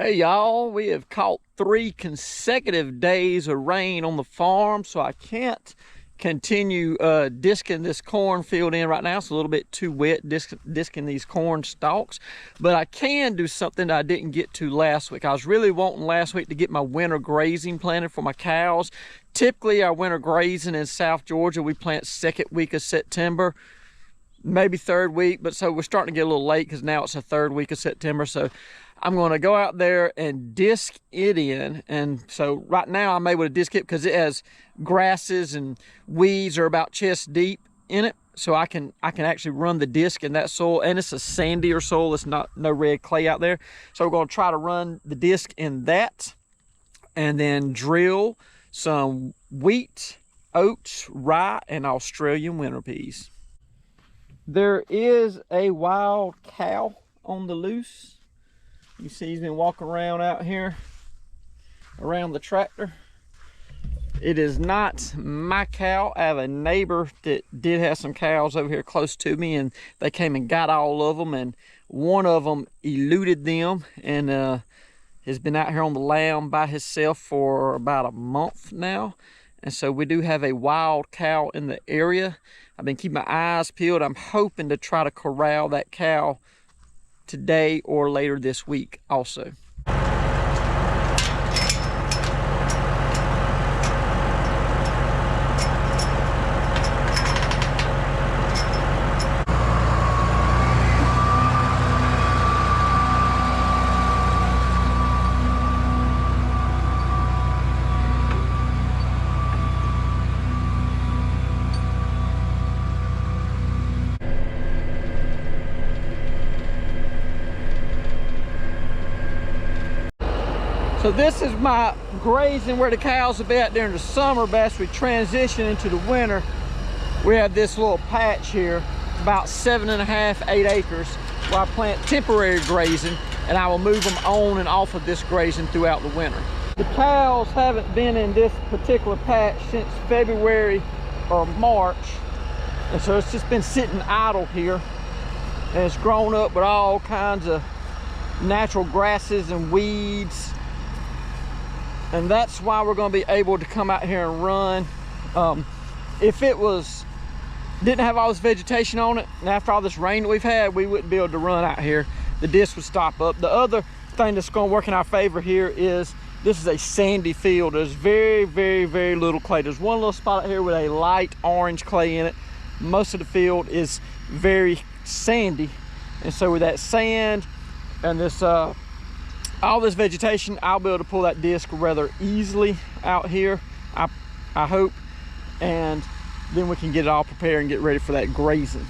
Hey y'all, we have caught 3 consecutive days of rain on the farm, so I can't continue disking this cornfield in right now. It's a little bit too wet disking these corn stalks, but I can do something that I didn't get to last week. I was really wanting last week to get my winter grazing planted for my cows. Typically our winter grazing in South Georgia, we plant second week of September, maybe third week, but so we're starting to get a little late because now it's the third week of September. So I'm going to go out there and disc it in. And so right now I'm able to disc it because it has grasses and weeds are about chest deep in it. So I can actually run the disc in that soil, and it's a sandier soil. It's not no red clay out there. So we're going to try to run the disc in that and then drill some wheat, oats, rye, and Australian winter peas. There is a wild cow on the loose. You see he's been walking around out here around the tractor. It is not my cow. I have a neighbor that did have some cows over here close to me, and they came and got all of them, and one of them eluded them and has been out here on the lamb by himself for about a month now. And so we do have a wild cow in the area. I've been keeping my eyes peeled. I'm hoping to try to corral that cow today or later this week also. So this is my grazing where the cows will be out during the summer, but as we transition into the winter, we have this little patch here, about 7.5, 8 acres, where I plant temporary grazing, and I will move them on and off of this grazing throughout the winter. The cows haven't been in this particular patch since February or March, and so it's just been sitting idle here, and it's grown up with all kinds of natural grasses and weeds. And that's why we're going to be able to come out here and run. If it didn't have all this vegetation on it, and after all this rain that we've had, we wouldn't be able to run out here. The disc would stop up. The other thing that's going to work in our favor here is this is a sandy field. There's very, very, very little clay. There's one little spot out here with a light orange clay in it. Most of the field is very sandy. And so with that sand and this all this vegetation, I'll be able to pull that disc rather easily out here, I hope, and then we can get it all prepared and get ready for that grazing.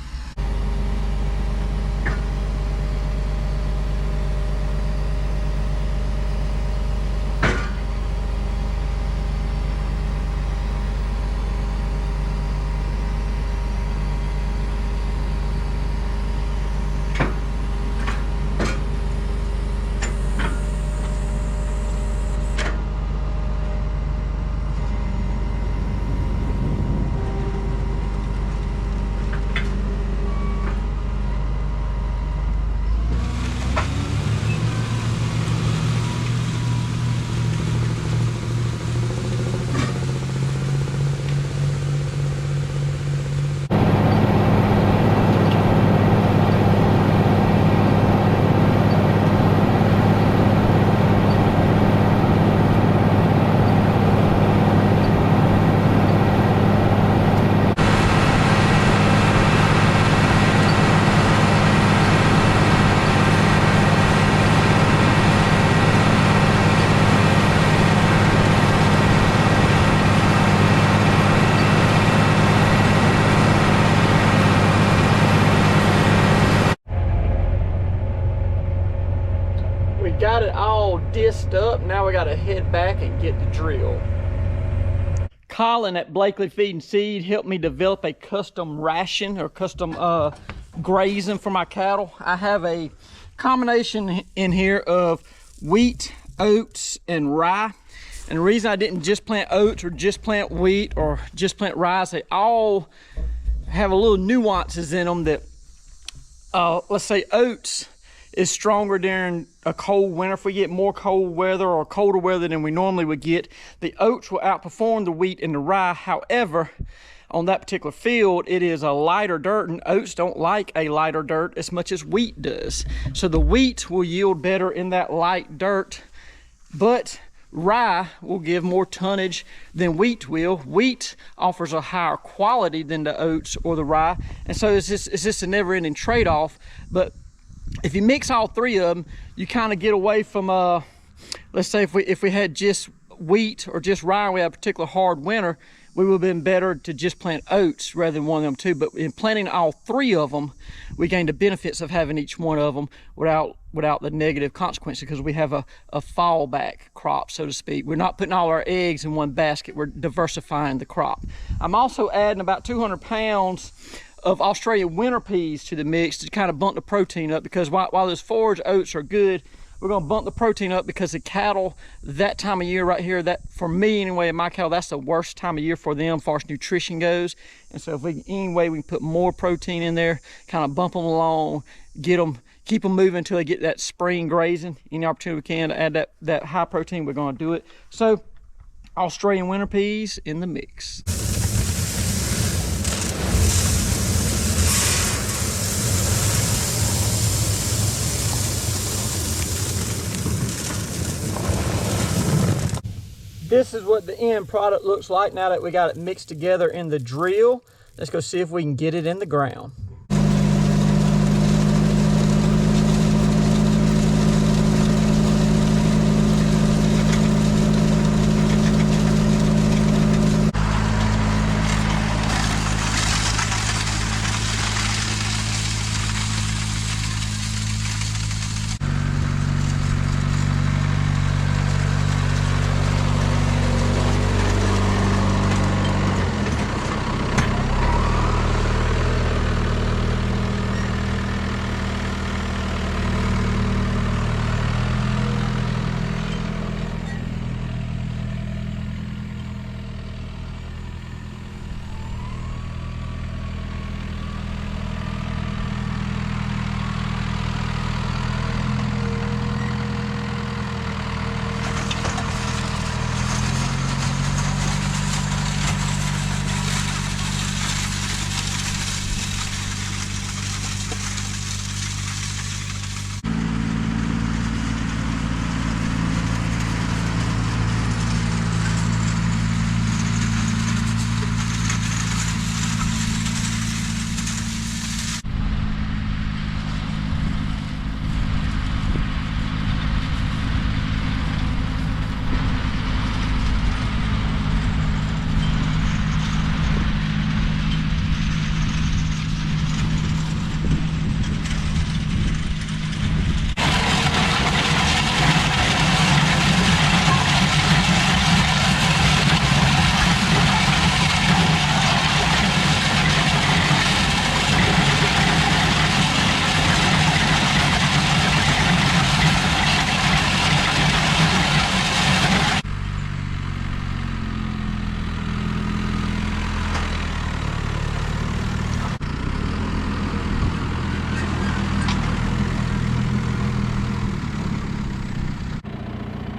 Got it all disced up. Now we got to head back and get the drill. Colin at Blakely Feed and Seed helped me develop a custom ration or custom grazing for my cattle. I have a combination in here of wheat, oats, and rye. And the reason I didn't just plant oats or just plant wheat or just plant rye is they all have a little nuances in them that, let's say oats, is stronger during a cold winter. If we get more cold weather or colder weather than we normally would get, the oats will outperform the wheat and the rye. However, on that particular field, it is a lighter dirt, and oats don't like a lighter dirt as much as wheat does. So the wheat will yield better in that light dirt, but rye will give more tonnage than wheat will. Wheat offers a higher quality than the oats or the rye, and so it's just a never-ending trade-off. But if you mix all three of them, you kind of get away from, let's say if we had just wheat or just rye and we had a particular hard winter, we would have been better to just plant oats rather than one of them two. But in planting all three of them, we gain the benefits of having each one of them without the negative consequences, because we have a fallback crop, so to speak. We're not putting all our eggs in one basket. We're diversifying the crop. I'm also adding about 200 pounds of Australian winter peas to the mix to kind of bump the protein up, because while those forage oats are good, we're going to bump the protein up because the cattle that time of year right here, that for me anyway, in my cattle, that's the worst time of year for them as far as nutrition goes. And so if we any way we can put more protein in there, kind of bump them along, keep them moving until they get that spring grazing. Any opportunity we can to add that high protein, we're going to do it. So Australian winter peas in the mix. This is what the end product looks like now that we got it mixed together in the drill. Let's go see if we can get it in the ground.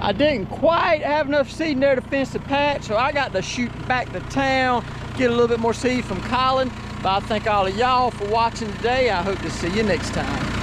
I didn't quite have enough seed in there to fence the patch, so I got to shoot back to town, get a little bit more seed from Colin. But I thank all of y'all for watching today. I hope to see you next time.